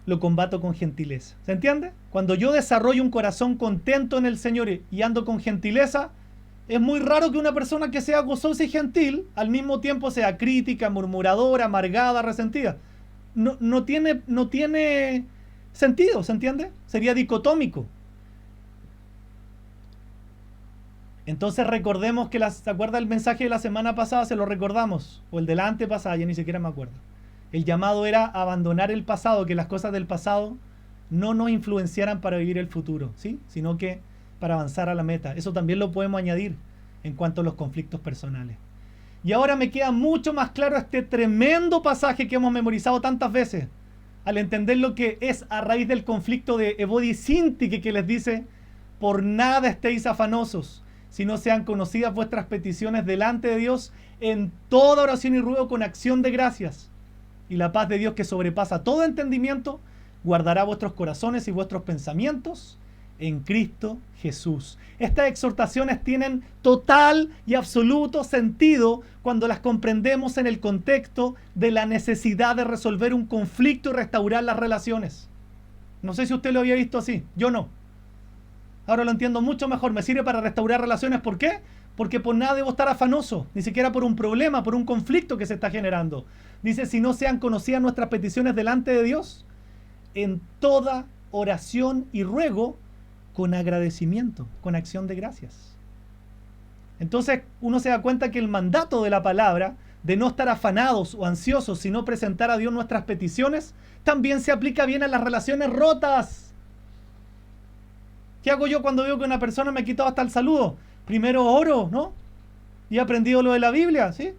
Lo combato con gentileza. ¿Se entiende? Cuando yo desarrollo un corazón contento en el Señor y ando con gentileza, es muy raro que una persona que sea gozosa y gentil al mismo tiempo sea crítica, murmuradora, amargada, resentida. No tiene sentido, ¿se entiende? Sería dicotómico. Entonces recordemos que, ¿se acuerda el mensaje de la semana pasada? Se lo recordamos. O el de la antepasada, ya ni siquiera me acuerdo. El llamado era abandonar el pasado, que las cosas del pasado no nos influenciaran para vivir el futuro, ¿sí? Sino que para avanzar a la meta. Eso también lo podemos añadir en cuanto a los conflictos personales. Y ahora me queda mucho más claro este tremendo pasaje que hemos memorizado tantas veces, al entender lo que es a raíz del conflicto de Evodi y Sintique, que les dice, por nada estéis afanosos, sino sean conocidas vuestras peticiones delante de Dios en toda oración y ruego con acción de gracias. Y la paz de Dios, que sobrepasa todo entendimiento, guardará vuestros corazones y vuestros pensamientos en Cristo Jesús. Estas exhortaciones tienen total y absoluto sentido cuando las comprendemos en el contexto de la necesidad de resolver un conflicto y restaurar las relaciones. No sé si usted lo había visto así, yo no. Ahora lo entiendo mucho mejor, me sirve para restaurar relaciones. ¿Por qué? Porque por nada debo estar afanoso, ni siquiera por un problema, por un conflicto que se está generando. Dice, si no sean conocidas nuestras peticiones delante de Dios, en toda oración y ruego, con agradecimiento, con acción de gracias. Entonces uno se da cuenta que el mandato de la palabra, de no estar afanados o ansiosos, sino presentar a Dios nuestras peticiones, también se aplica bien a las relaciones rotas. ¿Qué hago yo cuando veo que una persona me ha quitado hasta el saludo? Primero oro, ¿no? Y he aprendido lo de la Biblia, ¿sí?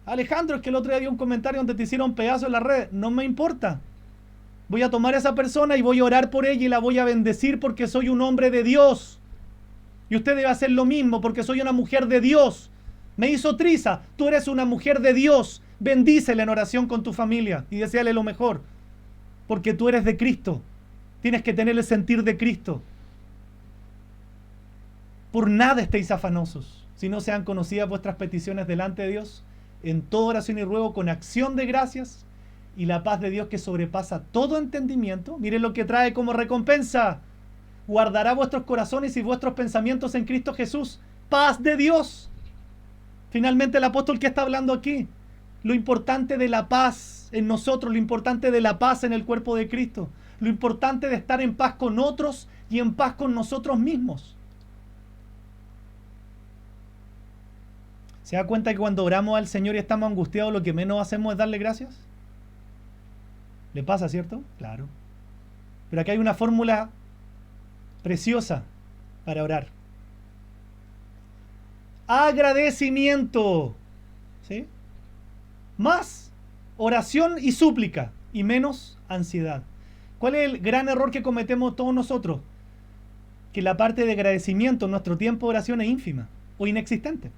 Alejandro, es que el otro día dio un comentario donde te hicieron pedazo en la red. No me importa. Voy a tomar a esa persona y voy a orar por ella y la voy a bendecir porque soy un hombre de Dios. Y usted debe hacer lo mismo porque soy una mujer de Dios. Me hizo triza. Tú eres una mujer de Dios. Bendícele en oración con tu familia y deséale lo mejor. Porque tú eres de Cristo. Tienes que tener el sentir de Cristo. Por nada estéis afanosos, si no sean conocidas vuestras peticiones delante de Dios, en toda oración y ruego con acción de gracias, y la paz de Dios que sobrepasa todo entendimiento, miren lo que trae como recompensa, guardará vuestros corazones y vuestros pensamientos en Cristo Jesús. Paz de Dios. Finalmente el apóstol, ¿qué está hablando aquí? Lo importante de la paz en nosotros, lo importante de la paz en el cuerpo de Cristo, lo importante de estar en paz con otros y en paz con nosotros mismos. ¿Se da cuenta que cuando oramos al Señor y estamos angustiados, lo que menos hacemos es darle gracias? ¿Le pasa, cierto? Claro. Pero aquí hay una fórmula preciosa para orar. Agradecimiento. ¿Sí? Más oración y súplica y menos ansiedad. ¿Cuál es el gran error que cometemos todos nosotros? Que la parte de agradecimiento en nuestro tiempo de oración es ínfima o inexistente.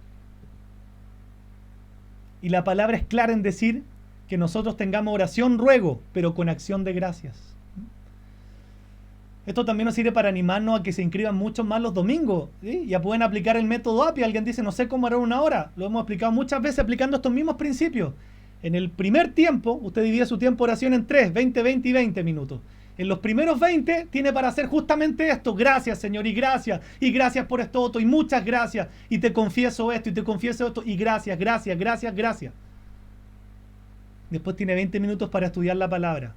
Y la palabra es clara en decir que nosotros tengamos oración, ruego, pero con acción de gracias. Esto también nos sirve para animarnos a que se inscriban muchos más los domingos. ¿Sí? Ya pueden aplicar el método API. Alguien dice, no sé cómo orar una hora. Lo hemos explicado muchas veces aplicando estos mismos principios. En el primer tiempo, usted divide su tiempo de oración en 3, 20, 20 y 20 minutos. En los primeros 20 tiene para hacer justamente esto. Gracias, Señor, y gracias por esto otro, y muchas gracias, y te confieso esto, y te confieso esto, y gracias, gracias, gracias, gracias. Después tiene 20 minutos para estudiar la palabra,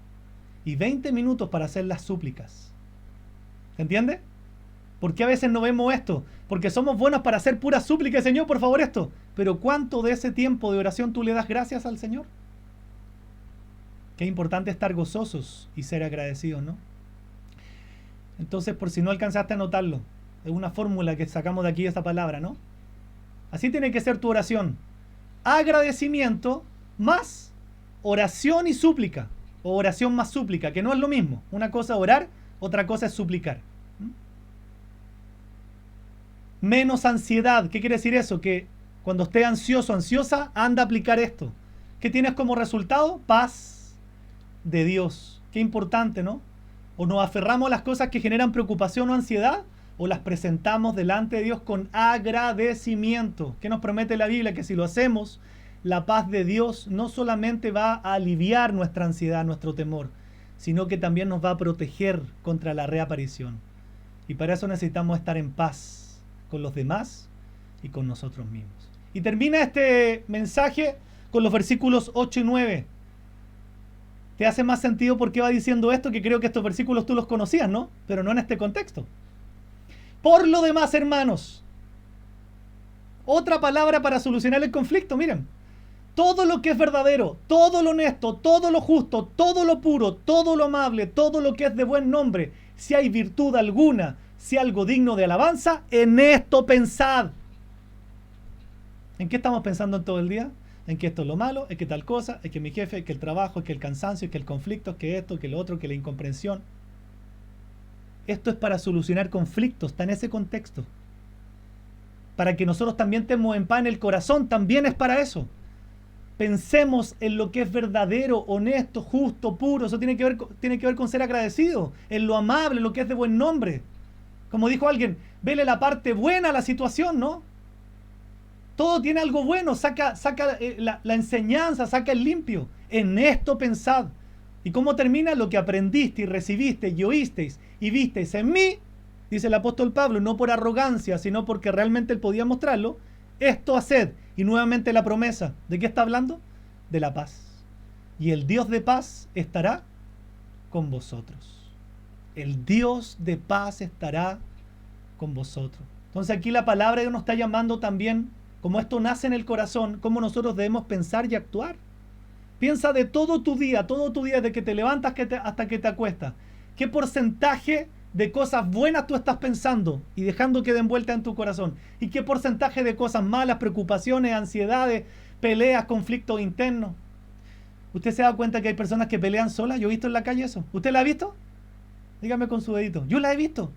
y 20 minutos para hacer las súplicas. ¿Se entiende? ¿Por qué a veces no vemos esto? Porque somos buenos para hacer puras súplicas, Señor, por favor esto. Pero ¿cuánto de ese tiempo de oración tú le das gracias al Señor? Qué importante estar gozosos y ser agradecidos, ¿no? Entonces, por si no alcanzaste a notarlo, es una fórmula que sacamos de aquí esta palabra, ¿no? Así tiene que ser tu oración. Agradecimiento más oración y súplica. O oración más súplica, que no es lo mismo. Una cosa es orar, otra cosa es suplicar. Menos ansiedad. ¿Qué quiere decir eso? Que cuando estés ansioso, ansiosa, anda a aplicar esto. ¿Qué tienes como resultado? Paz de Dios. Qué importante, ¿no? O nos aferramos a las cosas que generan preocupación o ansiedad, o las presentamos delante de Dios con agradecimiento. ¿Qué nos promete la Biblia? Que si lo hacemos, la paz de Dios no solamente va a aliviar nuestra ansiedad, nuestro temor, sino que también nos va a proteger contra la reaparición. Y para eso necesitamos estar en paz con los demás y con nosotros mismos. Y termina este mensaje con los versículos 8 y 9. ¿Te hace más sentido por qué va diciendo esto? Que creo que estos versículos tú los conocías, ¿no? Pero no en este contexto. Por lo demás, hermanos, otra palabra para solucionar el conflicto, miren. Todo lo que es verdadero, todo lo honesto, todo lo justo, todo lo puro, todo lo amable, todo lo que es de buen nombre, si hay virtud alguna, si algo digno de alabanza, en esto pensad. ¿En qué estamos pensando en todo el día? En que esto es lo malo, es que tal cosa, es que mi jefe, es que el trabajo, es que el cansancio, es que el conflicto, es que esto, que lo otro, que la incomprensión. Esto es para solucionar conflictos, está en ese contexto. Para que nosotros también tengamos en paz en el corazón, también es para eso. Pensemos en lo que es verdadero, honesto, justo, puro. Eso tiene que ver con ser agradecido, en lo amable, en lo que es de buen nombre. Como dijo alguien, vele la parte buena a la situación, ¿no? Todo tiene algo bueno, saca la enseñanza, saca el limpio. En esto pensad. ¿Y cómo termina? Lo que aprendiste y recibiste y oísteis y visteis en mí, dice el apóstol Pablo, no por arrogancia, sino porque realmente él podía mostrarlo. Esto haced. Y nuevamente la promesa. ¿De qué está hablando? De la paz. Y el Dios de paz estará con vosotros. El Dios de paz estará con vosotros. Entonces aquí la palabra de Dios nos está llamando también, como esto nace en el corazón, cómo nosotros debemos pensar y actuar. Piensa de todo tu día, de que te levantas hasta que te acuestas. ¿Qué porcentaje de cosas buenas tú estás pensando y dejando que den vuelta en tu corazón? ¿Y qué porcentaje de cosas malas, preocupaciones, ansiedades, peleas, conflictos internos? ¿Usted se da cuenta que hay personas que pelean solas? Yo he visto en la calle eso. ¿Usted la ha visto? Dígame con su dedito. Yo la he visto.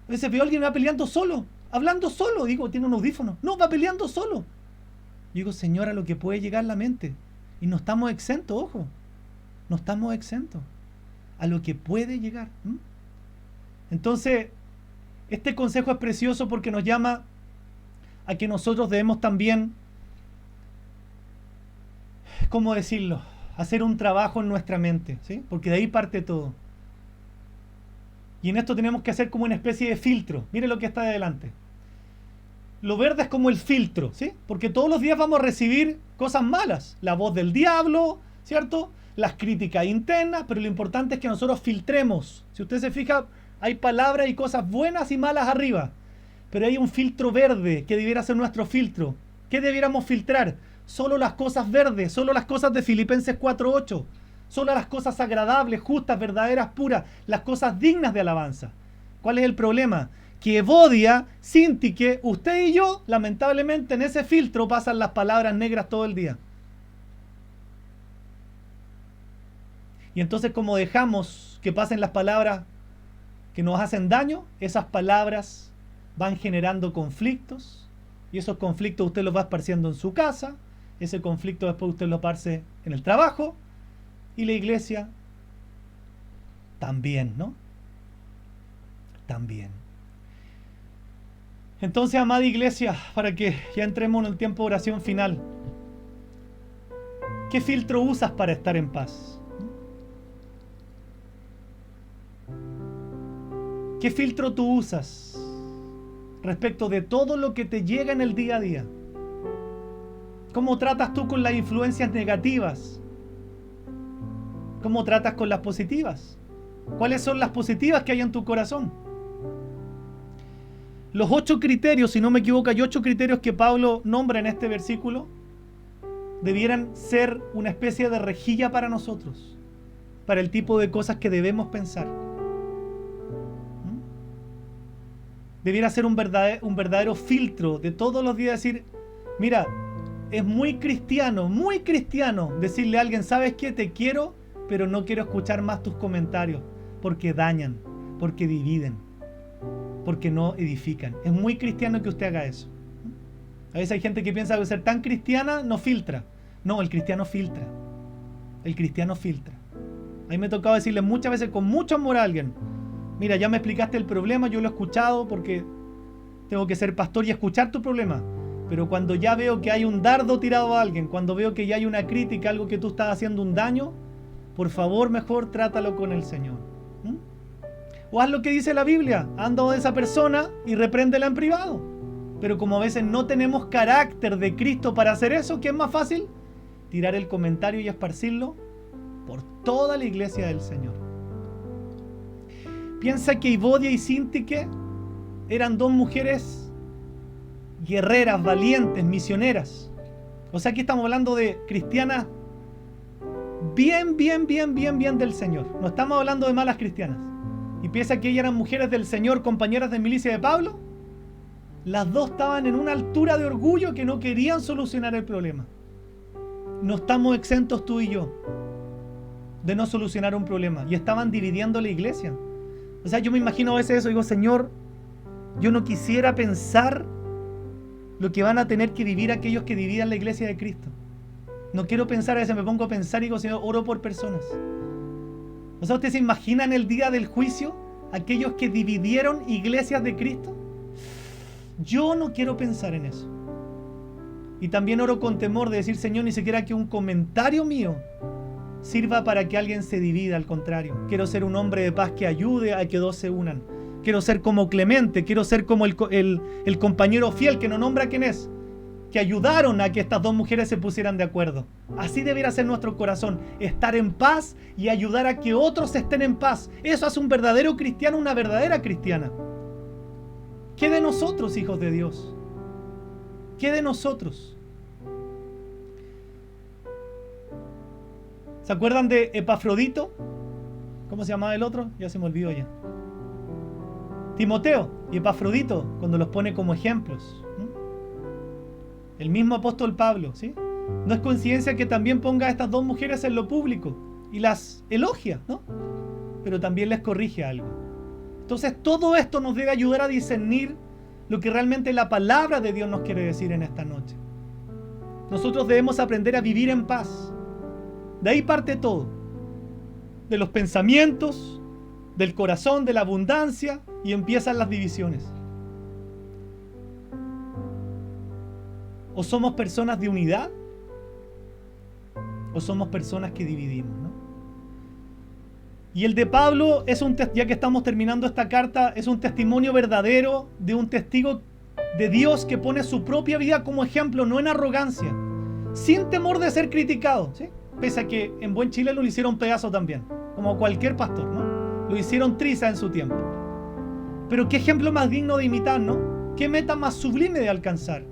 A veces veo a alguien va peleando solo. hablando solo. Digo, tiene un audífono. No, va peleando solo. Digo, Señor, a lo que puede llegar la mente. Y no estamos exentos, ojo. No estamos exentos a lo que puede llegar. Entonces, este consejo es precioso porque nos llama a que nosotros debemos también, ¿cómo decirlo?, hacer un trabajo en nuestra mente, ¿sí? Porque de ahí parte todo. Y en esto tenemos que hacer como una especie de filtro. Mire lo que está de adelante. Lo verde es como el filtro, ¿sí? Porque todos los días vamos a recibir cosas malas. La voz del diablo, ¿cierto? Las críticas internas, pero lo importante es que nosotros filtremos. Si usted se fija, hay palabras y cosas buenas y malas arriba. Pero hay un filtro verde que debiera ser nuestro filtro. ¿Qué debiéramos filtrar? Solo las cosas verdes, solo las cosas de Filipenses 4:8. Solo las cosas agradables, justas, verdaderas, puras, las cosas dignas de alabanza. ¿Cuál es el problema? Que Evodia, Sintique, usted y yo, lamentablemente en ese filtro pasan las palabras negras todo el día. Y entonces, como dejamos que pasen las palabras que nos hacen daño, esas palabras van generando conflictos, y esos conflictos usted los va esparciendo en su casa, ese conflicto después usted lo esparce en el trabajo, y la iglesia también, ¿no? También. Entonces, amada iglesia, para que ya entremos en el tiempo de oración final, ¿qué filtro usas para estar en paz? ¿Qué filtro tú usas respecto de todo lo que te llega en el día a día? ¿Cómo tratas tú con las influencias negativas? ¿Cómo tratas con las positivas? ¿Cuáles son las positivas que hay en tu corazón? Los 8 criterios, si no me equivoco, hay 8 criterios que Pablo nombra en este versículo, debieran ser una especie de rejilla para nosotros, para el tipo de cosas que debemos pensar. Debiera ser un verdadero filtro de todos los días, decir, mira, es muy cristiano decirle a alguien, ¿sabes qué? Te quiero, pero no quiero escuchar más tus comentarios, porque dañan, porque dividen, porque no edifican. Es muy cristiano que usted haga eso. A veces hay gente que piensa que ser tan cristiana no filtra. No, el cristiano filtra. El cristiano filtra. A mí me ha tocado decirle muchas veces con mucho amor a alguien, mira, ya me explicaste el problema, yo lo he escuchado porque tengo que ser pastor y escuchar tu problema. Pero cuando ya veo que hay un dardo tirado a alguien, cuando veo que ya hay una crítica, algo que tú estás haciendo un daño, por favor, mejor trátalo con el Señor. O haz lo que dice la Biblia, anda de esa persona y repréndela en privado. Pero como a veces no tenemos carácter de Cristo para hacer eso, ¿qué es más fácil? Tirar el comentario y esparcirlo por toda la iglesia del Señor. Piensa que Evodia y Sintique eran 2 mujeres guerreras, valientes, misioneras. O sea, aquí estamos hablando de cristianas bien del Señor. No estamos hablando de malas cristianas. Y piensa que ellas eran mujeres del Señor, compañeras de milicia de Pablo. Las 2 estaban en una altura de orgullo que no querían solucionar el problema. No estamos exentos tú y yo de no solucionar un problema. Y estaban dividiendo la iglesia. O sea, yo me imagino a veces eso, digo, Señor, yo no quisiera pensar lo que van a tener que vivir aquellos que dividan la iglesia de Cristo. No quiero pensar, a veces me pongo a pensar y digo, Señor, oro por personas. O sea, ¿usted se imagina en el día del juicio aquellos que dividieron iglesias de Cristo? Yo no quiero pensar en eso. Y también oro con temor de decir, Señor, ni siquiera que un comentario mío sirva para que alguien se divida, al contrario. Quiero ser un hombre de paz que ayude a que 2 se unan. Quiero ser como Clemente, quiero ser como el compañero fiel que no nombra quién es, que ayudaron a que estas 2 mujeres se pusieran de acuerdo. Así debiera ser nuestro corazón, estar en paz y ayudar a que otros estén en paz. Eso hace un verdadero cristiano, una verdadera cristiana. ¿Qué de nosotros, hijos de Dios? ¿Qué de nosotros? ¿Se acuerdan de Epafrodito? ¿Cómo se llamaba el otro? Ya se me olvidó ya. Timoteo y Epafrodito, cuando los pone como ejemplos. El mismo apóstol Pablo, ¿sí? No es coincidencia que también ponga a estas 2 mujeres en lo público y las elogia, ¿no? Pero también les corrige algo. Entonces todo esto nos debe ayudar a discernir lo que realmente la palabra de Dios nos quiere decir en esta noche. Nosotros debemos aprender a vivir en paz. De ahí parte todo. De los pensamientos, del corazón, de la abundancia, y empiezan las divisiones. O somos personas de unidad, o somos personas que dividimos, ¿no? Y el de Pablo es ya que estamos terminando esta carta, es un testimonio verdadero de un testigo de Dios que pone su propia vida como ejemplo, no en arrogancia, sin temor de ser criticado, ¿sí? Pese a que en buen Chile lo hicieron pedazo también, como cualquier pastor, ¿no? Lo hicieron triza en su tiempo. Pero qué ejemplo más digno de imitar, ¿no? Qué meta más sublime de alcanzar.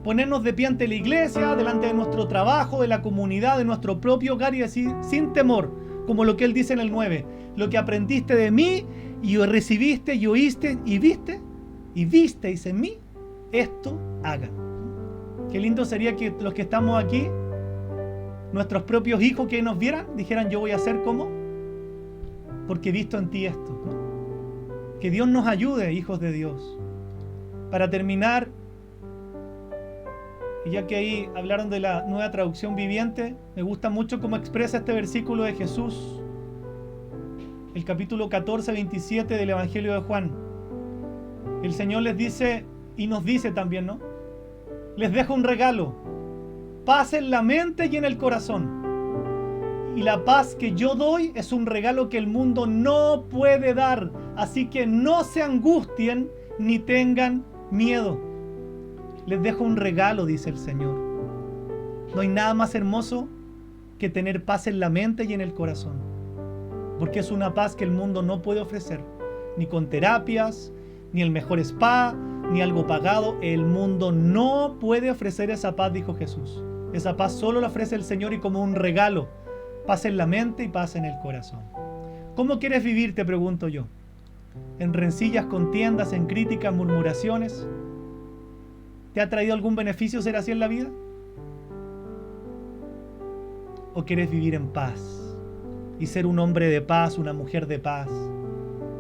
Ponernos de pie ante la iglesia, delante de nuestro trabajo, de la comunidad, de nuestro propio hogar y decir sin temor, como lo que él dice en el 9, lo que aprendiste de mí y recibiste y oíste y visteis en mí, esto hagan. Qué lindo sería que los que estamos aquí, nuestros propios hijos que nos vieran, dijeran yo voy a hacer como, porque he visto en ti esto, ¿no? Que Dios nos ayude, hijos de Dios. Para terminar, y ya que ahí hablaron de la Nueva Traducción Viviente, me gusta mucho cómo expresa este versículo de Jesús, el capítulo 14, 27 del Evangelio de Juan. El Señor les dice, y nos dice también, ¿no? Les dejo un regalo, paz en la mente y en el corazón. Y la paz que yo doy es un regalo que el mundo no puede dar, así que no se angustien ni tengan miedo. Les dejo un regalo, dice el Señor. No hay nada más hermoso que tener paz en la mente y en el corazón. Porque es una paz que el mundo no puede ofrecer. Ni con terapias, ni el mejor spa, ni algo pagado. El mundo no puede ofrecer esa paz, dijo Jesús. Esa paz solo la ofrece el Señor y como un regalo. Paz en la mente y paz en el corazón. ¿Cómo quieres vivir? Te pregunto yo. ¿En rencillas, contiendas, en críticas, murmuraciones? ¿Te ha traído algún beneficio ser así en la vida? ¿O quieres vivir en paz y ser un hombre de paz, una mujer de paz?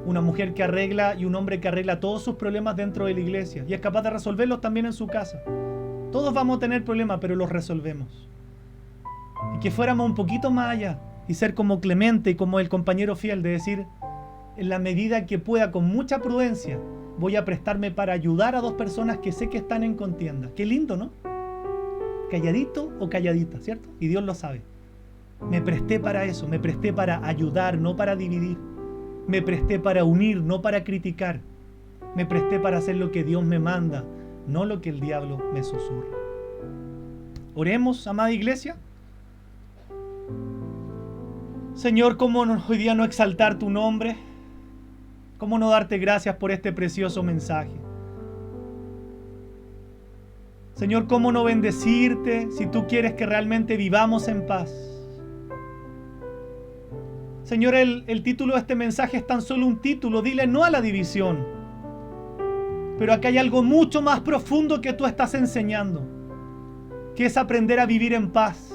Una mujer que arregla y un hombre que arregla todos sus problemas dentro de la iglesia y es capaz de resolverlos también en su casa. Todos vamos a tener problemas, pero los resolvemos. Y que fuéramos un poquito más allá y ser como Clemente y como el compañero fiel, de decir, en la medida que pueda, con mucha prudencia, voy a prestarme para ayudar a dos personas que sé que están en contienda. Qué lindo, ¿no? Calladito o calladita, ¿cierto? Y Dios lo sabe. Me presté para eso, me presté para ayudar, no para dividir. Me presté para unir, no para criticar. Me presté para hacer lo que Dios me manda, no lo que el diablo me susurra. Oremos, amada iglesia. Señor, ¿cómo hoy día no exaltar tu nombre? ¿Cómo no darte gracias por este precioso mensaje? Señor, ¿cómo no bendecirte si tú quieres que realmente vivamos en paz? Señor, el título de este mensaje es tan solo un título. Dile no a la división. Pero acá hay algo mucho más profundo que tú estás enseñando, que es aprender a vivir en paz.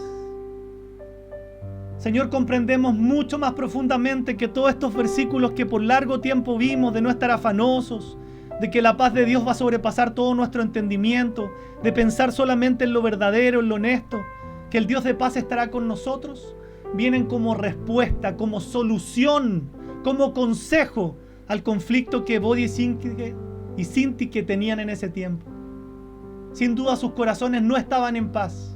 Señor, comprendemos mucho más profundamente que todos estos versículos que por largo tiempo vimos de no estar afanosos, de que la paz de Dios va a sobrepasar todo nuestro entendimiento, de pensar solamente en lo verdadero, en lo honesto, que el Dios de paz estará con nosotros, vienen como respuesta, como solución, como consejo al conflicto que Bodhi y Sinti que tenían en ese tiempo. Sin duda sus corazones no estaban en paz.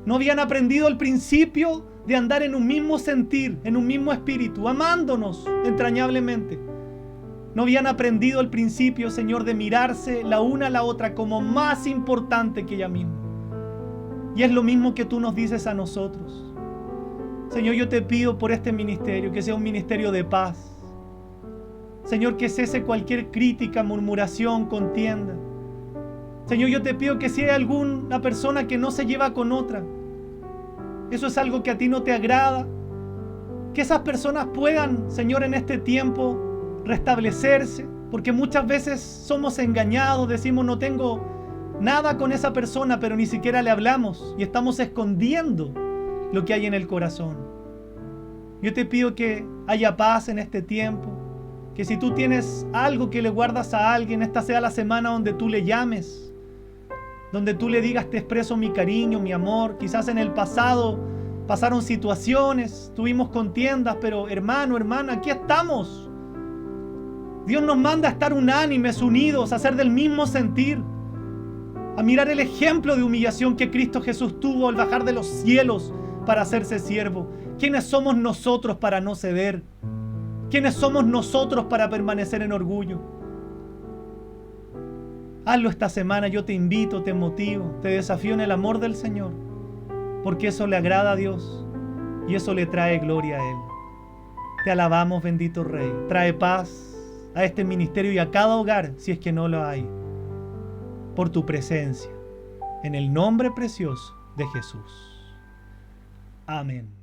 No habían aprendido el principio de andar en un mismo sentir, en un mismo espíritu, amándonos entrañablemente. No habían aprendido el principio, Señor, de mirarse la una a la otra como más importante que ella misma. Y es lo mismo que tú nos dices a nosotros. Señor, yo te pido por este ministerio, que sea un ministerio de paz. Señor, que cese cualquier crítica, murmuración, contienda. Señor, yo te pido que si hay alguna persona que no se lleva con otra, eso es algo que a ti no te agrada, que esas personas puedan, Señor, en este tiempo restablecerse, porque muchas veces somos engañados, decimos no tengo nada con esa persona, pero ni siquiera le hablamos y estamos escondiendo lo que hay en el corazón. Yo te pido que haya paz en este tiempo, Que si tú tienes algo que le guardas a alguien, esta sea la semana donde tú le llames, donde tú le digas: te expreso mi cariño, mi amor. Quizás en el pasado pasaron situaciones, tuvimos contiendas, pero hermano, hermana, aquí estamos. Dios nos manda a estar unánimes, unidos, a ser del mismo sentir, a mirar el ejemplo de humillación que Cristo Jesús tuvo al bajar de los cielos para hacerse siervo. ¿Quiénes somos nosotros para no ceder? ¿Quiénes somos nosotros para permanecer en orgullo? Hazlo esta semana. Yo te invito, te motivo, te desafío en el amor del Señor, porque eso le agrada a Dios y eso le trae gloria a Él. Te alabamos, bendito Rey. Trae paz a este ministerio y a cada hogar, si es que no lo hay, por tu presencia, en el nombre precioso de Jesús. Amén.